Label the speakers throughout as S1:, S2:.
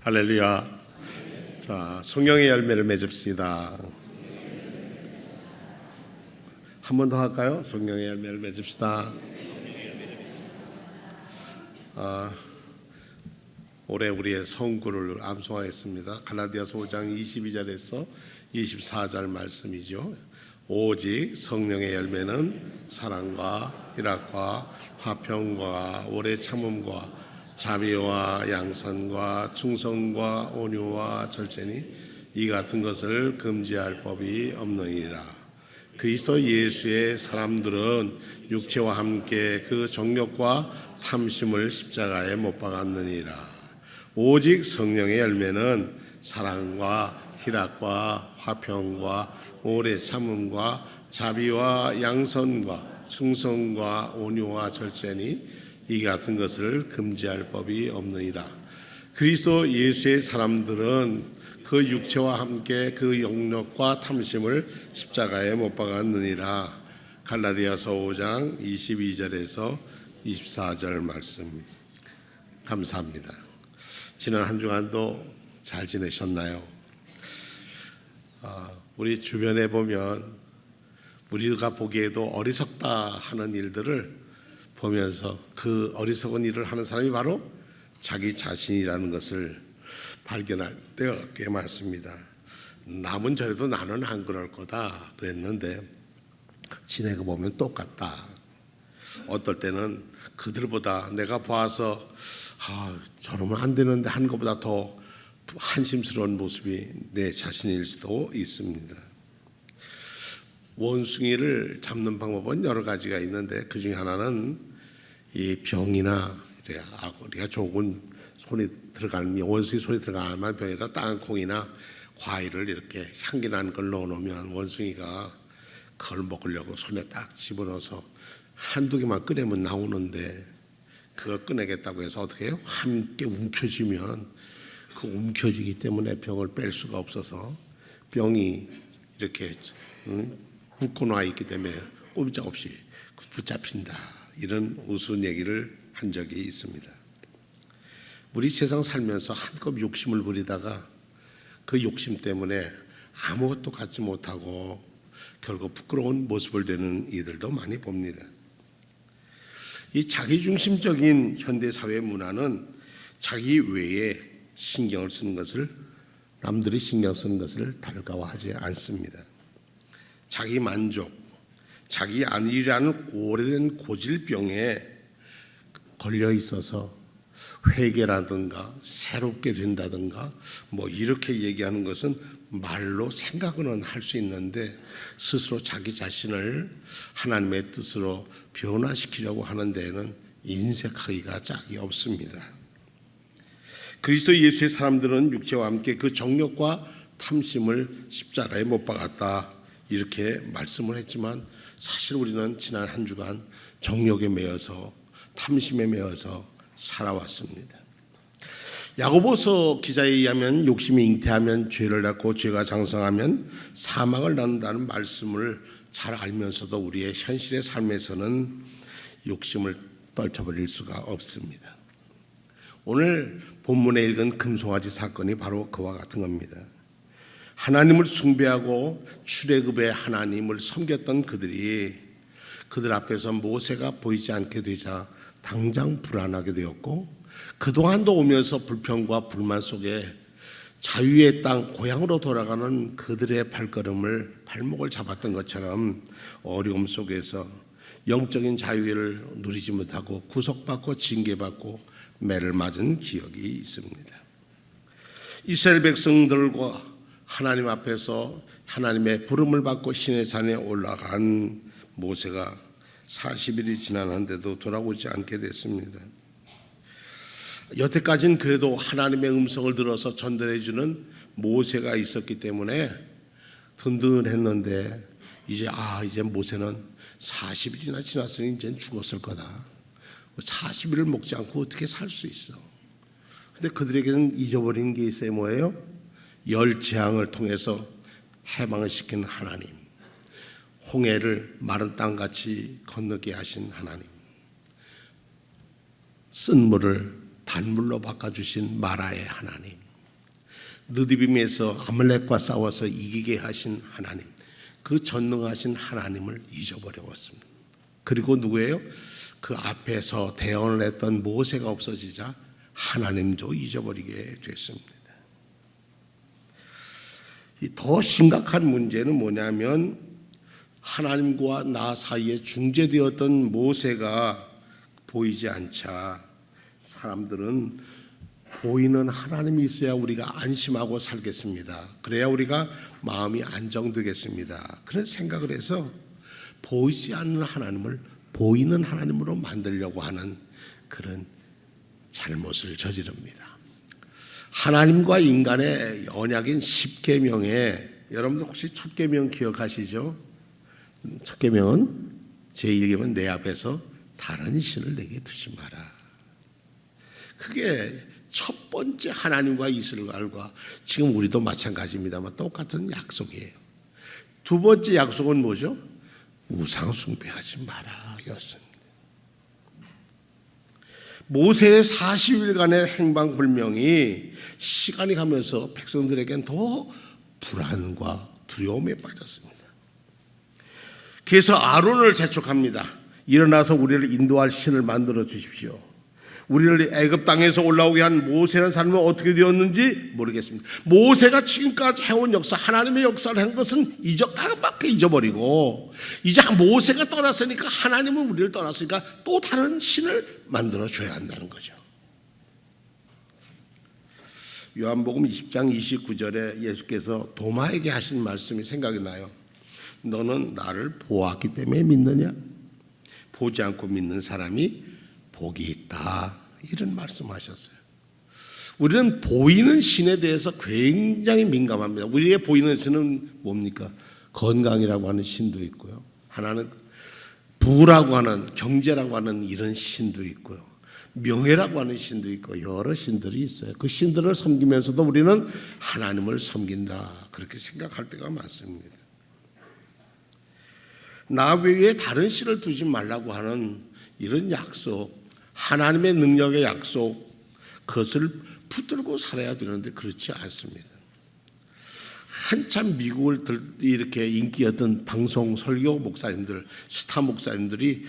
S1: 할렐루야. 자, 성령의 열매를 맺읍시다. 한 번 더 할까요? 성령의 열매를 맺읍시다. 올해 우리의 성구를 암송하겠습니다. 갈라디아서 5장 22절에서 24절 말씀이죠. 오직 성령의 열매는 사랑과 희락과 화평과 오래 참음과 자비와 양선과 충성과 온유와 절제니 이 같은 것을 금지할 법이 없느니라. 그리스도 예수의 사람들은 육체와 함께 그 정욕과 탐심을 십자가에 못 박았느니라. 오직 성령의 열매는 사랑과 희락과 화평과 오래 참음과 자비와 양선과 충성과 온유와 절제니 이 같은 것을 금지할 법이 없느니라. 그리스도 예수의 사람들은 그 육체와 함께 그 영력과 탐심을 십자가에 못 박았느니라. 갈라디아서 5장 22절에서 24절 말씀. 감사합니다. 지난 한 주간도 잘 지내셨나요? 우리 주변에 보면 우리가 보기에도 어리석다 하는 일들을 보면서 그 어리석은 일을 하는 사람이 바로 자기 자신이라는 것을 발견할 때가 꽤 많습니다. 남은 저래도 나는 안 그럴 거다 그랬는데 지내고 보면 똑같다. 어떨 때는 그들보다 내가 봐서 저러면 안 되는데 하는 것보다 더 한심스러운 모습이 내 자신일 수도 있습니다. 원숭이를 잡는 방법은 여러 가지가 있는데 그 중에 하나는 이 병이나 우리가 좋은 손이 들어가는 원숭이 손이 들어갈 만한 병에다 땅콩이나 과일을 이렇게 향기 나는 걸 넣어놓으면 원숭이가 그걸 먹으려고 손에 딱 집어넣어서 한두 개만 꺼내면 나오는데 그걸 꺼내겠다고 해서 어떻게 해요? 함께 움켜쥐면 그 움켜쥐기 때문에 병을 뺄 수가 없어서 병이 이렇게 묶어놔 있기 때문에 꼼짝없이 붙잡힌다. 이런 우스운 얘기를 한 적이 있습니다. 우리 세상 살면서 한껏 욕심을 부리다가 그 욕심 때문에 아무것도 갖지 못하고 결국 부끄러운 모습을 내는 이들도 많이 봅니다. 이 자기중심적인 현대사회 문화는 자기 외에 신경을 쓰는 것을 남들이 신경 쓰는 것을 달가워하지 않습니다. 자기 만족, 자기 안일이라는 오래된 고질병에 걸려 있어서 회개라든가 새롭게 된다든가 이렇게 얘기하는 것은 말로 생각은 할 수 있는데 스스로 자기 자신을 하나님의 뜻으로 변화시키려고 하는 데에는 인색하기가 짝이 없습니다. 그리스도 예수의 사람들은 육체와 함께 그 정욕과 탐심을 십자가에 못 박았다 이렇게 말씀을 했지만 사실 우리는 지난 한 주간 정욕에 매여서 탐심에 매여서 살아왔습니다. 야고보서 기자에 의하면 욕심이 잉태하면 죄를 낳고 죄가 장성하면 사망을 낳는다는 말씀을 잘 알면서도 우리의 현실의 삶에서는 욕심을 떨쳐버릴 수가 없습니다. 오늘 본문에 읽은 금송아지 사건이 바로 그와 같은 겁니다. 하나님을 숭배하고 출애굽의 하나님을 섬겼던 그들이 그들 앞에서 모세가 보이지 않게 되자 당장 불안하게 되었고 그동안도 오면서 불평과 불만 속에 자유의 땅 고향으로 돌아가는 그들의 발목을 잡았던 것처럼 어려움 속에서 영적인 자유를 누리지 못하고 구속받고 징계받고 매를 맞은 기억이 있습니다. 이스라엘 백성들과 하나님 앞에서 하나님의 부름을 받고 시내산에 올라간 모세가 40일이 지났는데도 돌아오지 않게 됐습니다. 여태까지는 그래도 하나님의 음성을 들어서 전달해 주는 모세가 있었기 때문에 든든했는데 이제 모세는 40일이나 지났으니 이제 죽었을 거다. 40일을 먹지 않고 어떻게 살 수 있어? 근데 그들에게는 잊어버린 게 있어요. 뭐예요? 열 재앙을 통해서 해방을 시키는 하나님, 홍해를 마른 땅같이 건너게 하신 하나님, 쓴 물을 단물로 바꿔주신 마라의 하나님, 느디빔에서 아말렉과 싸워서 이기게 하신 하나님, 그 전능하신 하나님을 잊어버려버렸습니다. 그리고 누구예요? 그 앞에서 대언을 했던 모세가 없어지자 하나님도 잊어버리게 됐습니다. 더 심각한 문제는 뭐냐면 하나님과 나 사이에 중재되었던 모세가 보이지 않자 사람들은 보이는 하나님이 있어야 우리가 안심하고 살겠습니다. 그래야 우리가 마음이 안정되겠습니다. 그런 생각을 해서 보이지 않는 하나님을 보이는 하나님으로 만들려고 하는 그런 잘못을 저지릅니다. 하나님과 인간의 언약인 십계명에 여러분들 혹시 첫 계명 기억하시죠? 첫 계명은 제1계명은 내 앞에서 다른 신을 내게 두지 마라. 그게 첫 번째 하나님과 이스라엘과 지금 우리도 마찬가지입니다만 똑같은 약속이에요. 두 번째 약속은 뭐죠? 우상 숭배하지 마라 였습니다. 모세의 40일간의 행방불명이 시간이 가면서 백성들에겐 더 불안과 두려움에 빠졌습니다. 그래서 아론을 재촉합니다. 일어나서 우리를 인도할 신을 만들어 주십시오. 우리를 애굽 땅에서 올라오게 한 모세라는 사람은 어떻게 되었는지 모르겠습니다. 모세가 지금까지 해온 역사, 하나님의 역사를 한 것은 깜빡 잊어버리고 이제 모세가 떠났으니까 하나님은 우리를 떠났으니까 또 다른 신을 만들어줘야 한다는 거죠. 요한복음 20장 29절에 예수께서 도마에게 하신 말씀이 생각이 나요. 너는 나를 보았기 때문에 믿느냐? 보지 않고 믿는 사람이 복이 있다. 이런 말씀하셨어요. 우리는 보이는 신에 대해서 굉장히 민감합니다. 우리의 보이는 신은 뭡니까? 건강이라고 하는 신도 있고요. 하나는 부라고 하는 경제라고 하는 이런 신도 있고요. 명예라고 하는 신도 있고 여러 신들이 있어요. 그 신들을 섬기면서도 우리는 하나님을 섬긴다. 그렇게 생각할 때가 많습니다. 나 외에 다른 신을 두지 말라고 하는 이런 약속, 하나님의 능력의 약속, 그것을 붙들고 살아야 되는데 그렇지 않습니다. 한참 미국을 이렇게 인기였던 방송 설교 목사님들, 스타 목사님들이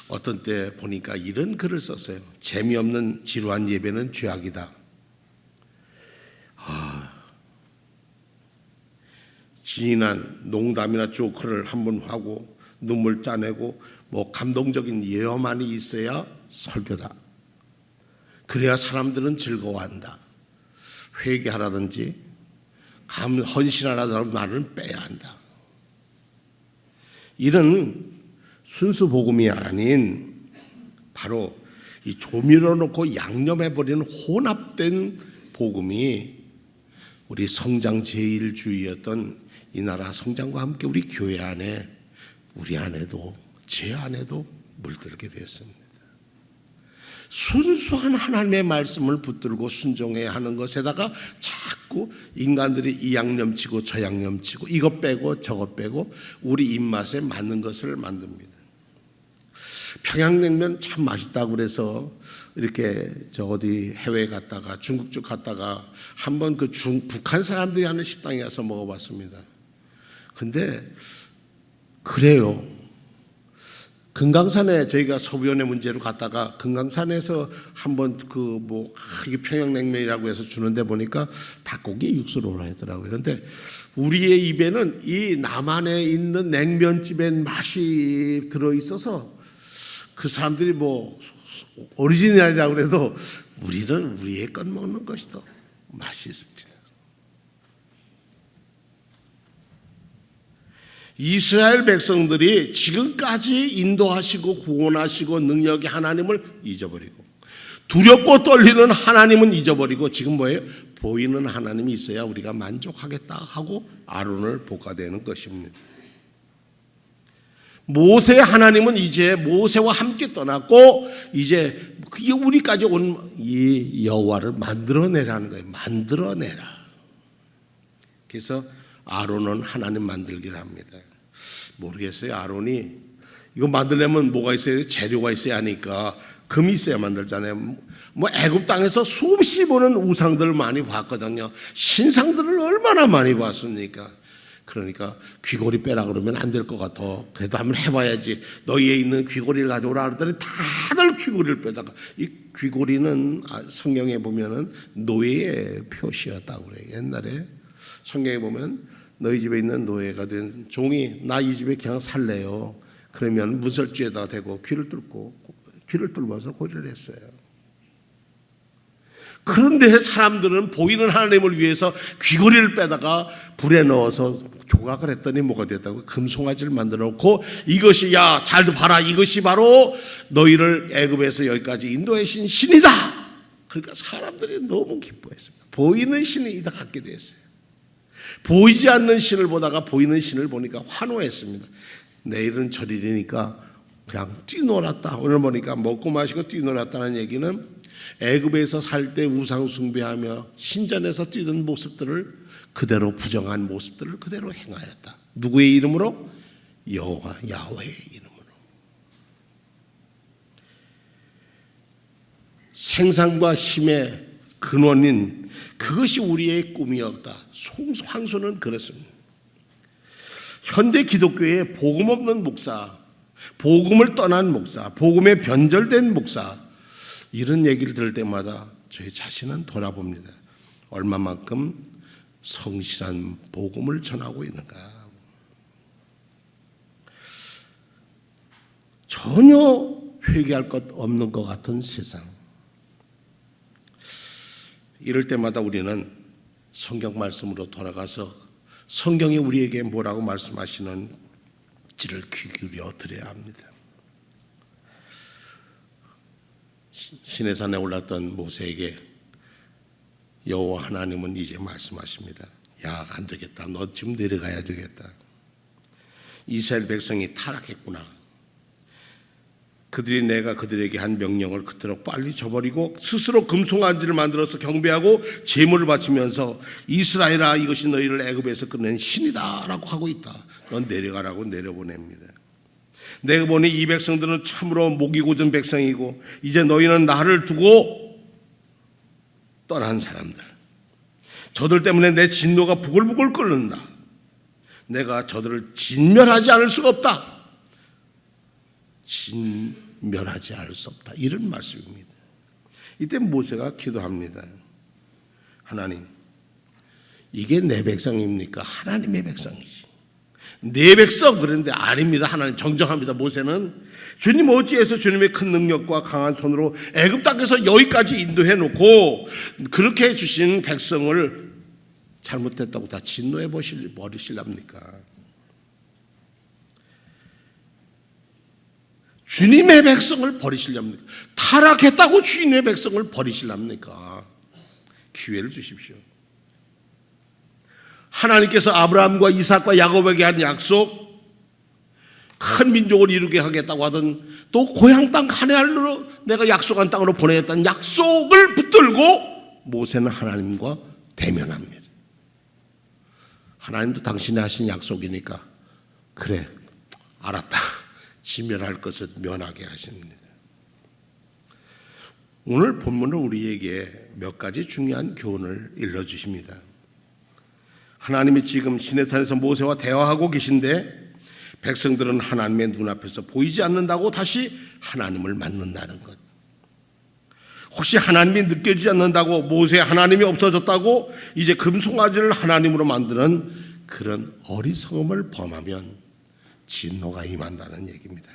S1: 어떤 때 보니까 이런 글을 썼어요. 재미없는 지루한 예배는 죄악이다. 진한 농담이나 조크를 한번 하고 눈물 짜내고 감동적인 예언만이 있어야 설교다. 그래야 사람들은 즐거워한다. 회개하라든지 헌신하라든지 말을 빼야 한다. 이런 순수 복음이 아닌 바로 이 조미료 넣고 양념해버리는 혼합된 복음이 우리 성장 제일주의였던 이 나라 성장과 함께 우리 교회 안에 우리 안에도 제 안에도 물들게 됐습니다. 순수한 하나님의 말씀을 붙들고 순종해야 하는 것에다가 자꾸 인간들이 이 양념 치고 저 양념 치고 이것 빼고 저것 빼고 우리 입맛에 맞는 것을 만듭니다. 평양냉면 참 맛있다고 그래서 이렇게 저 어디 해외에 갔다가 중국 쪽 갔다가 한번 그 북한 사람들이 하는 식당에 가서 먹어봤습니다. 근데 그래요. 금강산에 저희가 서부연의 문제로 갔다가 금강산에서 한번 이게 평양냉면이라고 해서 주는데 보니까 닭고기 육수로 하더라고요. 그런데 우리의 입에는 이 남한에 있는 냉면집의 맛이 들어있어서 그 사람들이 오리지널이라고 그래도 우리는 우리의 것 먹는 것이 더 맛이 있습니다. 이스라엘 백성들이 지금까지 인도하시고 구원하시고 능력의 하나님을 잊어버리고 두렵고 떨리는 하나님은 잊어버리고 지금 뭐예요? 보이는 하나님이 있어야 우리가 만족하겠다 하고 아론을 볶아대는 것입니다. 모세의 하나님은 이제 모세와 함께 떠났고 이제 우리까지 온 이 여호와를 만들어내라는 거예요. 만들어내라. 그래서 아론은 하나님 만들기를 합니다. 모르겠어요. 아론이 이거 만들려면 뭐가 있어야 재료가 있어야 하니까 금이 있어야 만들잖아요. 뭐 애굽 땅에서 수없이 보는 우상들을 많이 봤거든요. 신상들을 얼마나 많이 봤습니까? 그러니까 귀고리 빼라 그러면 안 될 것 같아. 그래도 한번 해봐야지. 너희에 있는 귀고리를 가져오라 그러더니 다들 귀고리를 빼다가, 이 귀고리는 성경에 보면은 노예의 표시였다고 그래요. 옛날에 성경에 보면 너희 집에 있는 노예가 된 종이 나 이 집에 그냥 살래요. 그러면 문설주에다 대고 귀를 뚫면서 고리를 했어요. 그런데 사람들은 보이는 하나님을 위해서 귀고리를 빼다가 불에 넣어서 조각을 했더니 뭐가 됐다고? 금송아지를 만들어 놓고 이것이 야 잘도 봐라, 이것이 바로 너희를 애굽에서 여기까지 인도하신 신이다. 그러니까 사람들이 너무 기뻐했습니다. 보이는 신이 이다 갖게 됐어요. 보이지 않는 신을 보다가 보이는 신을 보니까 환호했습니다. 내일은 절일이니까 그냥 뛰놀았다. 오늘 보니까 먹고 마시고 뛰놀았다는 얘기는 애굽에서 살 때 우상 숭배하며 신전에서 뛰던 모습들을 그대로 부정한 모습들을 그대로 행하였다. 누구의 이름으로? 여호와 야훼의 이름으로. 생산과 힘의 근원인 그것이 우리의 꿈이었다. 황소는 그렇습니다. 현대 기독교의 복음 없는 목사, 복음을 떠난 목사, 복음에 변절된 목사, 이런 얘기를 들을 때마다 저희 자신은 돌아봅니다. 얼마만큼 성실한 복음을 전하고 있는가. 전혀 회개할 것 없는 것 같은 세상. 이럴 때마다 우리는 성경 말씀으로 돌아가서 성경이 우리에게 뭐라고 말씀하시는지를 귀 기울여 드려야 합니다. 시내산에 올랐던 모세에게 여호와 하나님은 이제 말씀하십니다. 야, 안 되겠다. 너 지금 내려가야 되겠다. 이스라엘 백성이 타락했구나. 그들이 내가 그들에게 한 명령을 그토록 빨리 저버리고 스스로 금송아지를 만들어서 경배하고 제물을 바치면서 이스라엘아, 이것이 너희를 애굽에서 꺼낸 신이다 라고 하고 있다. 넌 내려가라고 내려보냅니다. 내가 보니 이 백성들은 참으로 목이 곧은 백성이고 이제 너희는 나를 두고 떠난 사람들. 저들 때문에 내 진노가 부글부글 끓는다. 내가 저들을 진멸하지 않을 수가 없다. 진멸하지 않을 수 없다. 이런 말씀입니다. 이때 모세가 기도합니다. 하나님, 이게 내 백성입니까? 하나님의 백성이지. 내 백성 그런데 아닙니다. 하나님 정정합니다. 모세는 주님 어찌해서 주님의 큰 능력과 강한 손으로 애굽 땅에서 여기까지 인도해 놓고 그렇게 해주신 백성을 잘못했다고 다 진노해 버리실랍니까? 주님의 백성을 버리실랍니까? 타락했다고 주님의 백성을 버리실랍니까? 기회를 주십시오. 하나님께서 아브라함과 이삭과 야곱에게 한 약속, 큰 민족을 이루게 하겠다고 하던 또 고향 땅 가나안으로 내가 약속한 땅으로 보내겠다는 약속을 붙들고 모세는 하나님과 대면합니다. 하나님도 당신이 하신 약속이니까 그래 알았다. 지면할 것을 면하게 하십니다. 오늘 본문은 우리에게 몇 가지 중요한 교훈을 일러주십니다. 하나님이 지금 시내산에서 모세와 대화하고 계신데 백성들은 하나님의 눈앞에서 보이지 않는다고 다시 하나님을 만난다는 것. 혹시 하나님이 느껴지지 않는다고 모세 하나님이 없어졌다고 이제 금송아지를 하나님으로 만드는 그런 어리석음을 범하면 진노가 임한다는 얘기입니다.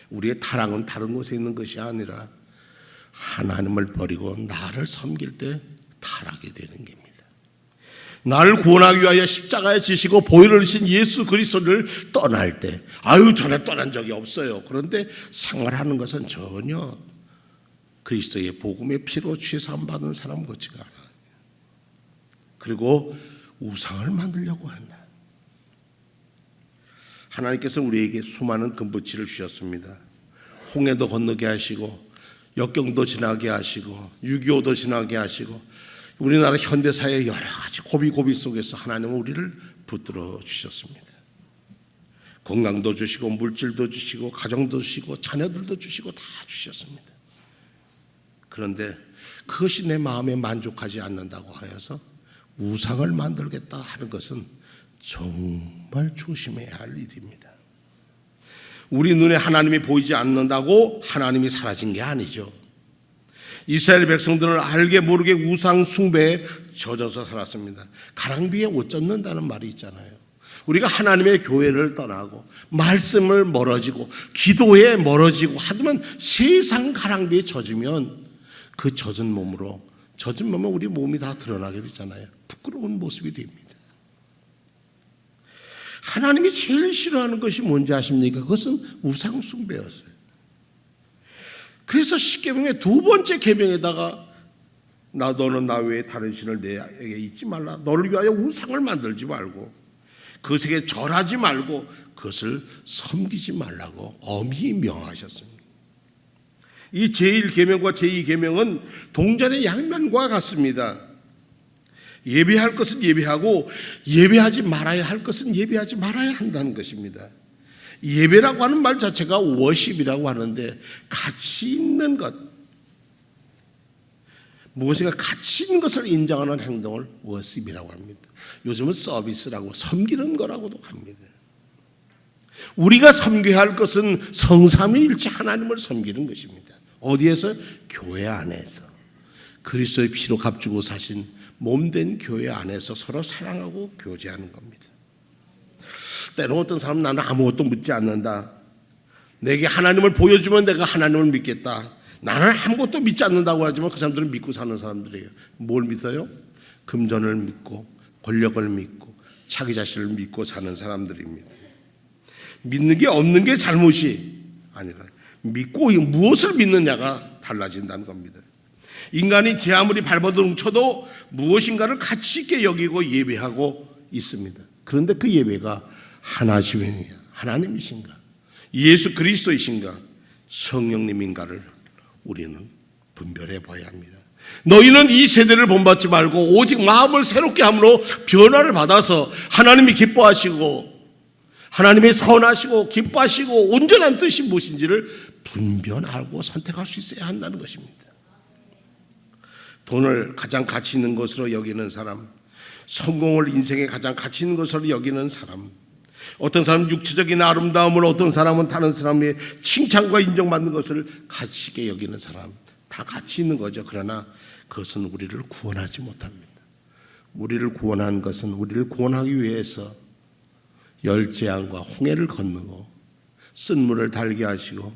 S1: 우리의 타락은 다른 곳에 있는 것이 아니라 하나님을 버리고 나를 섬길 때 타락이 되는 겁니다. 나를 구원하기 위하여 십자가에 지시고 보혈을 흘리신 예수 그리스도를 떠날 때 전에 떠난 적이 없어요. 그런데 생활하는 것은 전혀 그리스도의 복음의 피로 죄사함 받은 사람 같지가 않아요. 그리고 우상을 만들려고 한다. 하나님께서 우리에게 수많은 금붙이를 주셨습니다. 홍해도 건너게 하시고 역경도 지나게 하시고 6.25도 지나게 하시고 우리나라 현대사의 여러 가지 고비고비 속에서 하나님은 우리를 붙들어 주셨습니다. 건강도 주시고 물질도 주시고 가정도 주시고 자녀들도 주시고 다 주셨습니다. 그런데 그것이 내 마음에 만족하지 않는다고 하여서 우상을 만들겠다 하는 것은 정말 조심해야 할 일입니다. 우리 눈에 하나님이 보이지 않는다고 하나님이 사라진 게 아니죠. 이스라엘 백성들은 알게 모르게 우상 숭배에 젖어서 살았습니다. 가랑비에 옷 젖는다는 말이 있잖아요. 우리가 하나님의 교회를 떠나고 말씀을 멀어지고 기도에 멀어지고 하면 세상 가랑비에 젖으면 그 젖은 몸은 우리 몸이 다 드러나게 되잖아요. 부끄러운 모습이 됩니다. 하나님이 제일 싫어하는 것이 뭔지 아십니까? 그것은 우상 숭배였어요. 그래서 십계명의 두 번째 계명에다가 너는 나 외에 다른 신을 내게 잊지 말라. 너를 위하여 우상을 만들지 말고 그것에게 절하지 말고 그것을 섬기지 말라고 엄히 명하셨습니다. 이 제1계명과 제2계명은 동전의 양면과 같습니다. 예배할 것은 예배하고 예배하지 말아야 할 것은 예배하지 말아야 한다는 것입니다. 예배라고 하는 말 자체가 워십이라고 하는데 가치 있는 것, 무엇인가 가치 있는 것을 인정하는 행동을 워십이라고 합니다. 요즘은 서비스라고 섬기는 거라고도 합니다. 우리가 섬겨야 할 것은 성삼위일체 하나님을 섬기는 것입니다. 어디에서? 교회 안에서 그리스도의 피로 값주고 사신 몸된 교회 안에서 서로 사랑하고 교제하는 겁니다. 때로 어떤 사람은 나는 아무것도 묻지 않는다. 내게 하나님을 보여주면 내가 하나님을 믿겠다. 나는 아무것도 믿지 않는다고 하지만 그 사람들은 믿고 사는 사람들이에요. 뭘 믿어요? 금전을 믿고 권력을 믿고 자기 자신을 믿고 사는 사람들입니다. 믿는 게 없는 게 잘못이 아니라 믿고 무엇을 믿느냐가 달라진다는 겁니다. 인간이 제 아무리 발버둥 뭉쳐도 무엇인가를 가치 있게 여기고 예배하고 있습니다. 그런데 그 예배가 하나님이신가? 예수 그리스도이신가? 성령님인가를 우리는 분별해 봐야 합니다. 너희는 이 세대를 본받지 말고 오직 마음을 새롭게 함으로 변화를 받아서 하나님이 기뻐하시고 하나님의 선하시고 기뻐하시고 온전한 뜻이 무엇인지를 분별하고 선택할 수 있어야 한다는 것입니다. 돈을 가장 가치 있는 것으로 여기는 사람, 성공을 인생에 가장 가치 있는 것으로 여기는 사람, 어떤 사람은 육체적인 아름다움을, 어떤 사람은 다른 사람의 칭찬과 인정받는 것을 가치 있게 여기는 사람, 다 가치 있는 거죠. 그러나 그것은 우리를 구원하지 못합니다. 우리를 구원한 것은 우리를 구원하기 위해서 열재앙과 홍해를 건너고 쓴물을 달게 하시고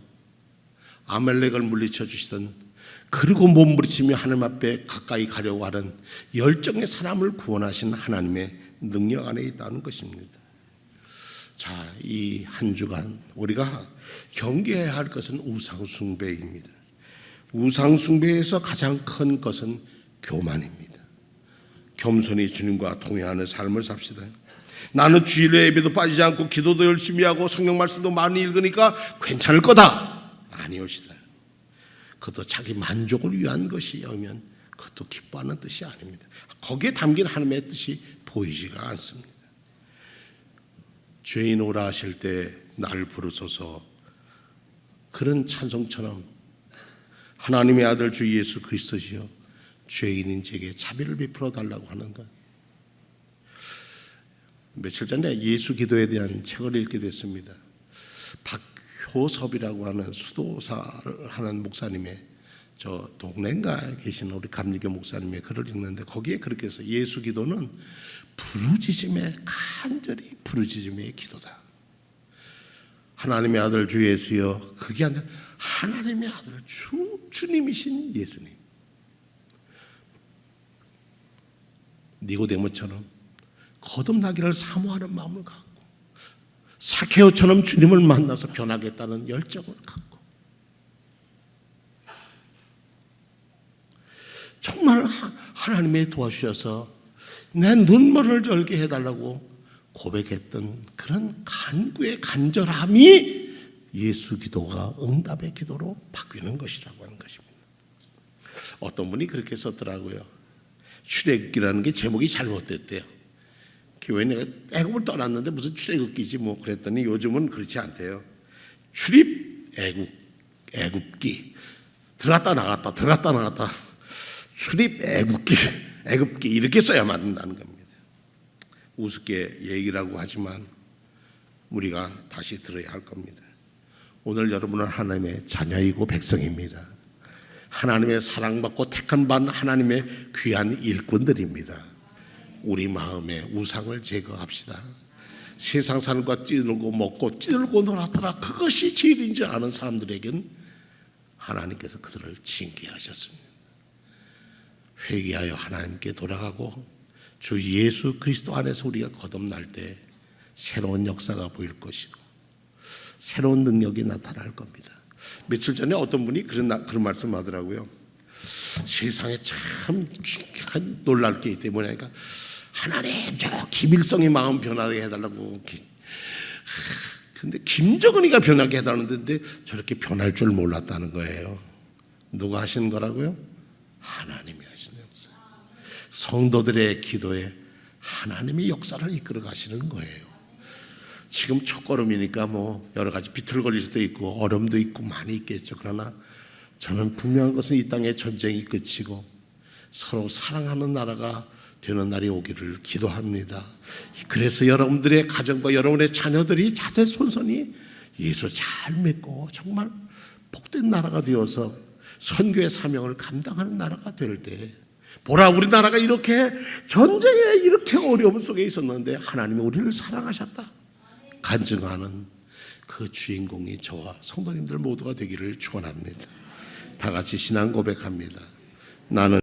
S1: 아말렉을 물리쳐 주시던, 그리고 몸부림치며 하나님 앞에 가까이 가려고 하는 열정의 사람을 구원하신 하나님의 능력 안에 있다는 것입니다. 자, 이 한 주간 우리가 경계해야 할 것은 우상숭배입니다. 우상숭배에서 가장 큰 것은 교만입니다. 겸손히 주님과 동행하는 삶을 삽시다. 나는 주일에 예배도 빠지지 않고 기도도 열심히 하고 성경 말씀도 많이 읽으니까 괜찮을 거다. 아니옵시다. 그것도 자기 만족을 위한 것이면 그것도 기뻐하는 뜻이 아닙니다. 거기에 담긴 하나님의 뜻이 보이지가 않습니다. 죄인 오라 하실 때 나를 부르소서, 그런 찬송처럼 하나님의 아들 주 예수 그리스도시여 죄인인 제게 자비를 베풀어 달라고 하는 것. 며칠 전에 예수 기도에 대한 책을 읽게 됐습니다. 박효섭이라고 하는 수도사를 하는 목사님의, 저 동네인가 계시는 우리 감리교 목사님의 글을 읽는데 거기에 그렇게 해서 예수 기도는 부르짖음의, 간절히 부르짖음의 기도다. 하나님의 아들 주 예수여, 그게 아니라 하나님의 아들 주님이신 예수님. 니고데모처럼 거듭나기를 사모하는 마음을 갖고, 사케오처럼 주님을 만나서 변하겠다는 열정을 갖고, 정말 하나님의 도와주셔서 내 눈물을 열게 해달라고 고백했던 그런 간구의 간절함이 예수 기도가 응답의 기도로 바뀌는 것이라고 하는 것입니다. 어떤 분이 그렇게 썼더라고요. 출애굽기라는 게 제목이 잘못됐대요. 교회 내가 애굽을 떠났는데 무슨 출애굽기지 뭐 그랬더니 요즘은 그렇지 않대요. 출입 애굽기. 들어갔다 나갔다. 출입 애굽기 이렇게 써야만 한다는 겁니다. 우습게 얘기라고 하지만 우리가 다시 들어야 할 겁니다. 오늘 여러분은 하나님의 자녀이고 백성입니다. 하나님의 사랑받고 택함받은 하나님의 귀한 일꾼들입니다. 우리 마음에 우상을 제거합시다. 세상 사는 것과 뛰놀고 먹고 뛰놀고 놀았더라 그것이 제일인 줄 아는 사람들에겐 하나님께서 그들을 징계하셨습니다. 회개하여 하나님께 돌아가고 주 예수 그리스도 안에서 우리가 거듭날 때 새로운 역사가 보일 것이고 새로운 능력이 나타날 겁니다. 며칠 전에 어떤 분이 그런 말씀 하더라고요. 세상에 참 놀랄 게 있대. 뭐냐니까 하나님 저 김일성의 마음 변하게 해달라고. 근데 김정은이가 변하게 해달라는데 저렇게 변할 줄 몰랐다는 거예요. 누가 하시는 거라고요? 하나님이 하시는 역사. 성도들의 기도에 하나님이 역사를 이끌어 가시는 거예요. 지금 첫걸음이니까 뭐 여러 가지 비틀거릴 수도 있고 어려움도 있고 많이 있겠죠. 그러나 저는 분명한 것은 이 땅의 전쟁이 끝이고 서로 사랑하는 나라가 되는 날이 오기를 기도합니다. 그래서 여러분들의 가정과 여러분의 자녀들이 자제손손이 예수 잘 믿고 정말 복된 나라가 되어서 선교의 사명을 감당하는 나라가 될 때, 보라 우리나라가 이렇게 전쟁에 이렇게 어려움 속에 있었는데 하나님이 우리를 사랑하셨다 간증하는 그 주인공이 저와 성도님들 모두가 되기를 축원합니다. 다 같이 신앙 고백합니다. 나는